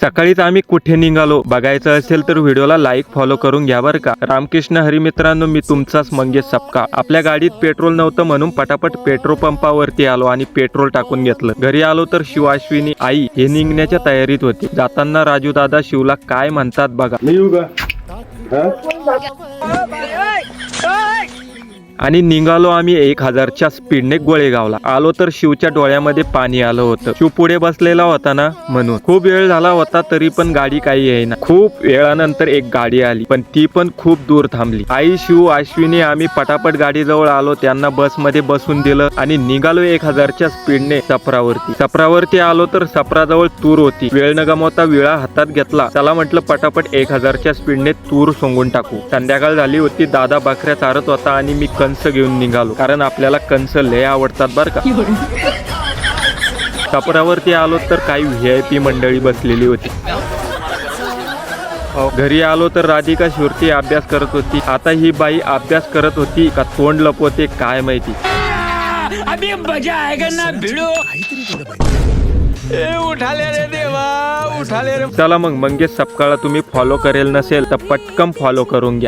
सकाळीच आम्ही कुठे निघालो बघायचं असेल तर व्हिडिओला लाईक फॉलो करून घ्या बरं का। रामकृष्ण हरी मित्रांनो, मी तुमचाच मंगेश सपकाळ। आपल्या गाडीत पेट्रोल नव्हतं म्हणून पटापट पेट्रोल पंपावरती आलो आणि पेट्रोल टाकून घेतलं। घरी आलो तर शिव, अश्विनी, आई हे निघण्याच्या तयारीत होते। जाताना राजू दादा शिवला काय म्हणतात बघा। मी येऊ का? आणि निघालो आम्ही 1000च्या स्पीडने गोळेगावला। आलो तर शिवच्या डोळ्यामध्ये पाणी आलं होतं। शिव पुढे बसलेला होता ना म्हणून। खूप वेळ झाला होता तरी पण गाडी काही येईना। खूप वेळानंतर एक गाडी आली, पण ती पण खूप दूर थांबली। आई, शिव, अश्विनी आम्ही पटापट गाडीजवळ आलो, त्यांना बसमध्ये बसून दिलं आणि निघालो 1000च्या स्पीडने सफरावरती। सफरावरती आलो तर सफराजवळ तूर होती। वेळ न गमावता विळा हातात घेतला। चला म्हटलं पटापट 1000च्या स्पीडने तूर सोंगून टाकू। संध्याकाळ झाली होती। दादा बकऱ्या चारत होता आणि मी कंस घेऊन निघालो, कारण आपल्याला कंस लय आवडतात बर का। सफरावरती आलो तर काही VIP मंडळी बसलेली होती। घरी आलो तर राधिका श्रुती अभ्यास करत होती। आता ही बाई अभ्यास करत होती का तोंड लपवते काय माहिती। अभी मजा आएगा ना भिड़ो। उठाले रे देवा, उठाले रे। चला मग मंगेश सपकाळला तुम्ही फॉलो करेल नसेल तर पटकन फॉलो करून घ्या।